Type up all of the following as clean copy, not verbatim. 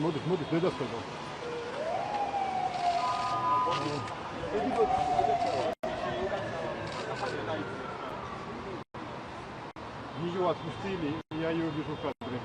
მოდი, დედას ხედავ. Нижу отпустили, я ее вижу в кадре.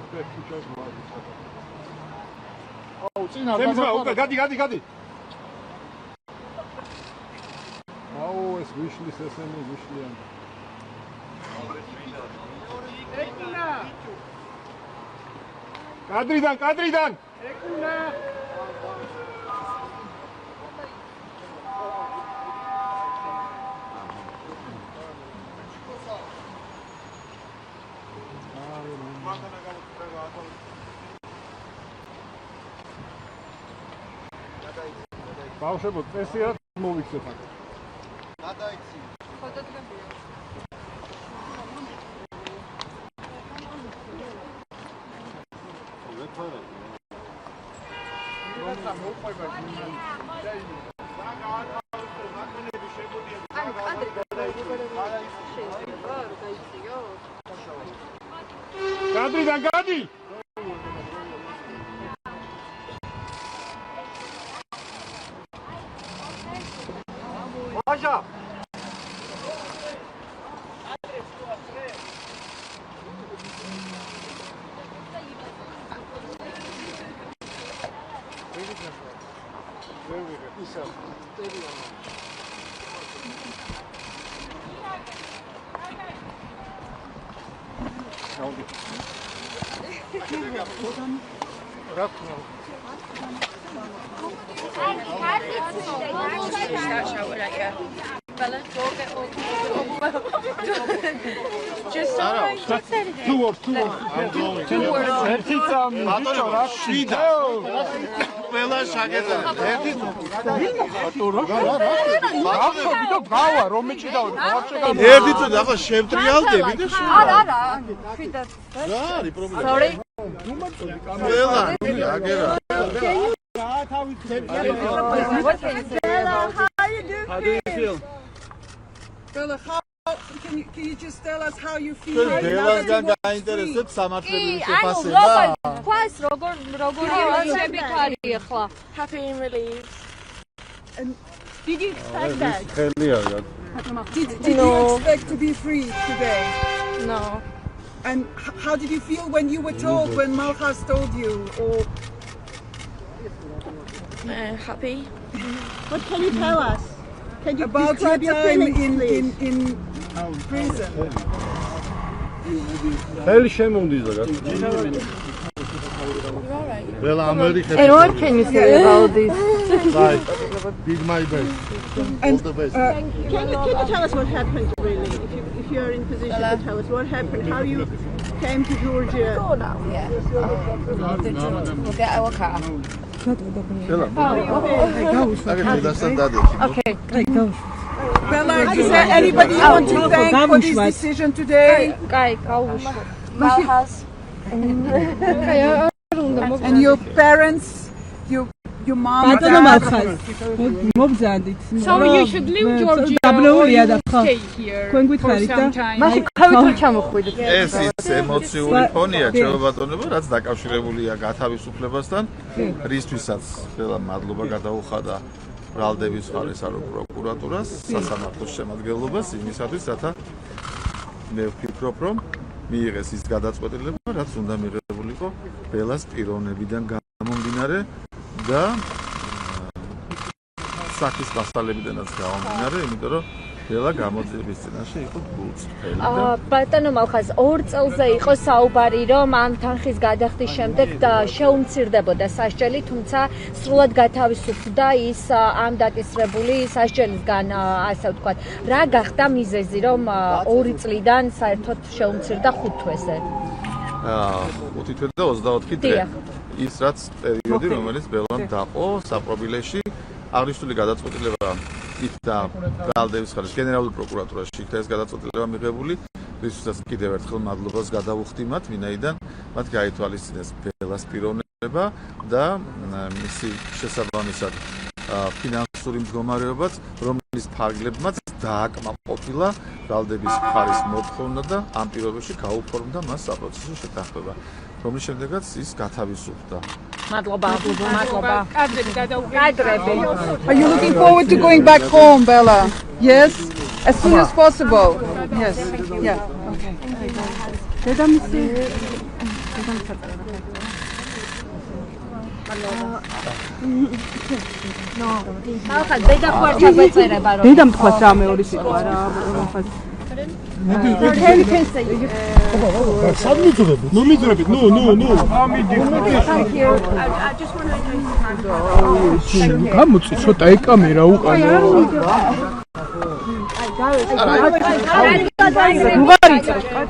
Опять сейчас влазит. Ау, цена, гади. Ау, es вышли, сесами вышли. Кадрიდან! ბავშვებო, წესიერად მოვიქცეთ აქ. გადაიცი. ფოტოთრებია. Кадрიდან გადი! Маша! Two words. ყველა შაგედა. ერთი წუთი ახლა შევტრიალდები და არა. რა პრობლემა. Sorry. ყველა აგერა. How do you feel? Bella, can you just tell us how you feel? ბელასგან გაინტერესებს სამართლებელი შეფასება. Quite როგორი შევიქარი ახლა. Happy and relieved. And did you expect that? Did No. you expect to be free today? No. And how did you feel when you were told, when Malchus told you? Or Happy. What can you tell us? Can you about your describe your time feelings, please? in prison? ხელი შემომდის და ყველა ამერიკაში. And what can you say about this? Did my best. And, All the best. Can you tell us what happened, really? If you're in position to tell us what happened, how you came to Georgia? Go now, yeah. We'll get our car. Okay. Bella, is there anybody you want to thank for this decision today? Guy, Malchus. And your parents, your mom, dad. So you should leave Georgia or stay here for some time. მაშინ ქავით ჩამოხვიდეთ. ეს ის ემოციური ფონია, ჩემობატონებო, რაც დაკავშირებულია გათავისუფლებასთან, რისთვისაც ყველა მადლობა გადაუხადა ბრალდების ხარისარო პროკურატურას, სასამართლოს შემადგენლობას იმისათვის, რათა მე ვფიქრობ, რომ მიიღეს ის გადაწყვეტილება, რაც უნდა მიღებულიყო ბელას პიროვნებიდან გამომდინარე და სახის მასალებიდანაც გამომდინარე, იმიტომ რომ ბელა გამოძიების წინაშე იყო გულწრფელი. ბატონო Malchus, 2 წელზე იყო საუბარი, რომ ამ თანხის გადახდის შემდეგ შეუმცირდებოდა სასჯელი, თუმცა სრულად გათავისუფლდა ის ამ დაკისრებული სასჯელისგან, ასე ვთქვათ. რა გახდა მიზეზი, რომ 2 წლიდან საერთოდ შეუმცირდა 5 თვეზე? 5 თვე და 24 დღე. ის რაც პერიოდი, რომელიც ბელამ დაყო საპრობილეში, აღნიშნული გადაწყვეტილება იქ და ბრალდების ხარისხის გენერალურ პროკურატურაში იქ და ეს გადაწყვეტილება მიღებული, რისთვისაც კიდევ ერთხელ მადლობას გადავუხდი მათ, ვინაიდან მათ გაითვალისწინეს ბელას პიროვნება და მისი შესაბამისად ფინანსური მდგომარეობაც, რომლის ფარგლებმაც დააკმაყოფილა ბრალდების ხარის მოთხოვნა და ამ პირობებში გაუფორმდა მას საპროცესო შეთანხმება, რომლის შემდეგაც ის გათავისუფლდა. მადლობა. კადრები. Are you looking forward to going back home, Bella? Yes? As soon as possible. Yes. Yeah. Okay. ხალხად ბედახვართა გვეწერება რომ დედამ თქვას რამე ორი სიტყვა რა. სამიწურები, ნუ მიწურები, ნუ. Thank you. I just want to say გამოწი ცოტა ეკამერა უყანო. გადი.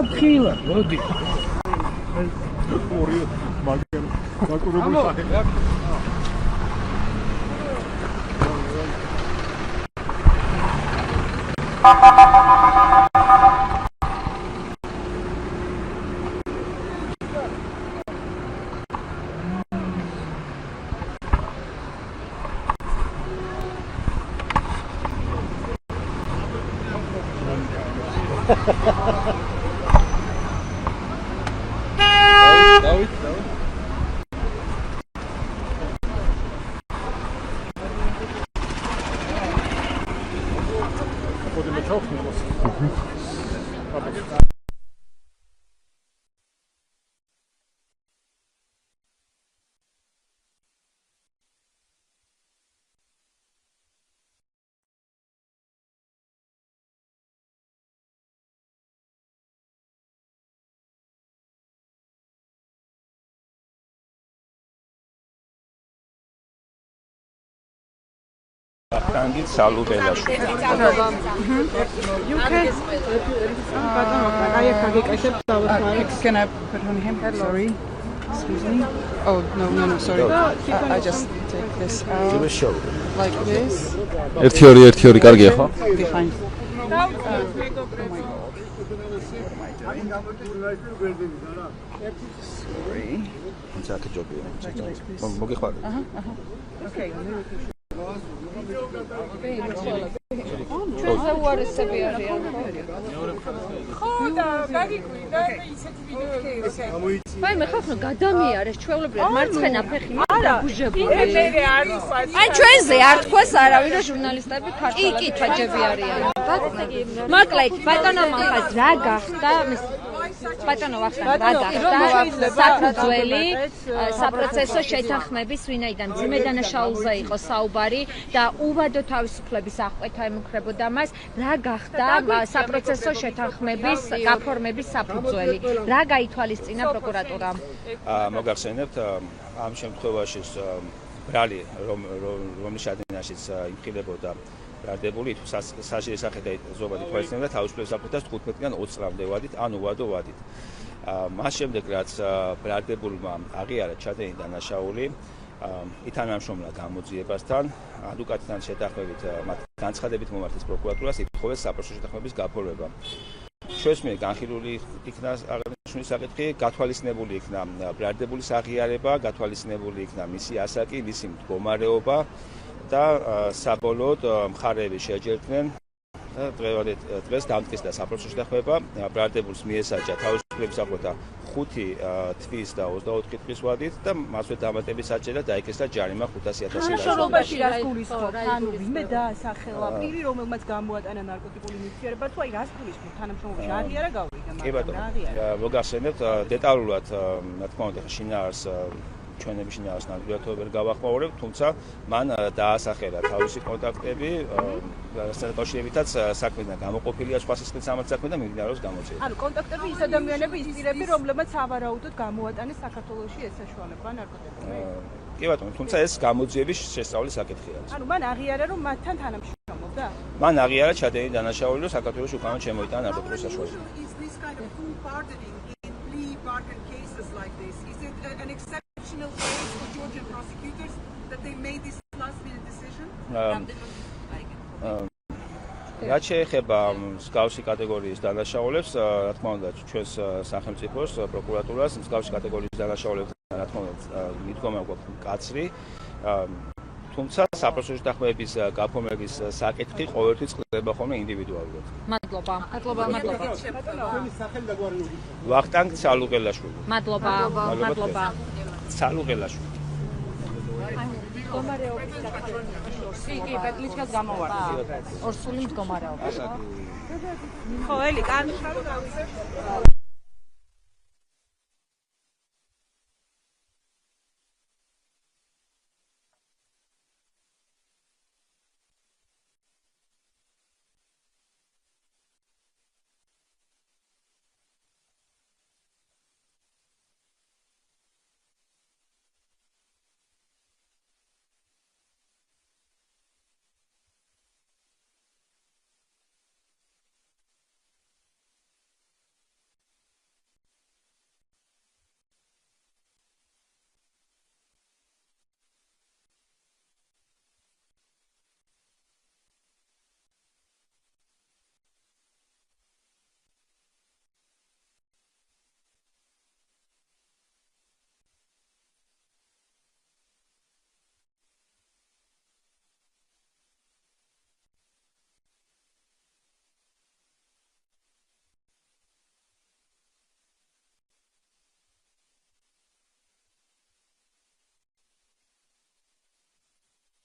აფხილა, მოდი. მაგურებული სახელი აქვს. Tangit salubela. You can. Can I put on him? Sorry. Excuse me. Oh no, sorry. I just take this out. Like this. ერთი ორი კარგია ხო? Okay, fine. Sorry. ძაკი ჯობია. მოგეხმარეთ. Okay. ჩვენზე უარესები არიან. ხო და გაგიკვირდა და ისეთი ვიდეოები. აი მე ხახნო გადამიარეს ჩვეულებრივად მარცხენა ფეხი დაგუჟებული. აი ჩვენზე არ თქვას არავინ რომ ჟურნალისტები ქართველები კი თაჯები არიან. მოკლედ ბატონო მახაც რა გახდა ბატონო ვახტანგ რა გახდა საფუძველი საპროცესო შეთანხმების ვინაიდან ძიმე დანაშაულზე იყო საუბარი და უვადო თავისუფლების აღკვეთა ემუქრებოდა მას რა გახდა საპროცესო შეთანხმების გაფორმების საფუძველი რა გაითვალისწინა პროკურატურამ მოგახსენებთ ამ შემთხვევაში ბრალი რომლის შედეგაშიც იმხილებოდა ბრალდებული საჭირო სახედა ზოგადი თვალისწინებდა თავისუფლების საფუძველს 15-დან 20 წლამდე ვადით ან უვადო ვადით მას შემდეგ რაც ბრალდებულმა აღიარა ჩადენი დანაშაული ითანამშრომლა გამოძიებასთან ადვოკატთან შეთანხმებით მათ განცხადებით მომართეს პროკურატურას ითხოვეს საპროცესო შეთანხმების გაფორმება ჩვენს მიერ განხილული იქნა აღნიშნული საკითხი გათვალისწინებული იქნა ბრალდებულის აღიარება გათვალისწინებული იქნა მისი ასაკი მისი მდგომარეობა და საბოლოოდ მხარეები შეჯერდნენ დღეს დამტკიცდა საპროცესო შეთანხმება ბრალდებულს მიესაჯა თავისუფლების აღკვეთა 5 თვის და 24 თვის ვადით და მასვე დამატების საჭიროა დაიკისრა ჯარიმა 500,000 ლარი. შრომაში რას გულისხმობთ? ანუ ვინმე დაასახელა პირი რომელმაც გამოატანა ნარკოტიკული ნივთიერება თუ აი რას გულისხმობთ? თანამშრომლობაში აღიარა გავიდა კი ბატონო მოგახსენებთ დეტალურად რა თქმა უნდა შინაარს ჩვენების შინაარს ნამდვილად ვერ გავახმაურებ, თუმცა მან დაასახელა თავისი კონტაქტები, რასაც კავშირებითაც საქმედან გამოყოფილია სხვა სისტემის საქმე და მიმდინარეობს გამოძიება. ანუ კონტაქტები ის ადამიანები, ის პირები, რომლებმაც სავარაუდოდ გამოატანეს საქართველოში ეს საშუალება ნარკოტიკული. კი ბატონო, თუმცა ეს გამოძიების შესწავლის საკითხი არის. ანუ მან აღიარა რომ მათთან თანამშრომლობს. მუშაობდა? მან აღიარა ჩადენი დანაშაული და საქართველოს უკანონო შემოიტანა არბიტროს საშუალებით. Is this kind of full pardoning in plea bargain cases like this? Is it an exceptional case for Georgian prosecutors that they made this last-minute decision? რაც შეეხება მსგავსი კატეგორიის დანაშაულებს, რა თქმა უნდა, ჩვენს სახელმწიფოს პროკურატურას მსგავსი კატეგორიის დანაშაულებს, რა თქმა უნდა, მიდგომა გვაქვს მკაცრი, თუმცა საპროცესო დახმარების გაფორმების საკითხი ყოველთვის ხდება ხოლმე ინდივიდუალურად. მადლობა. ვახტანგ ცალუყელაშვილი. მადლობა. ცალუყელაშვილი. კი, პეტლიჩკას გამოვარდა. ორსული მდგომარეობა. ხო, ელი, კანში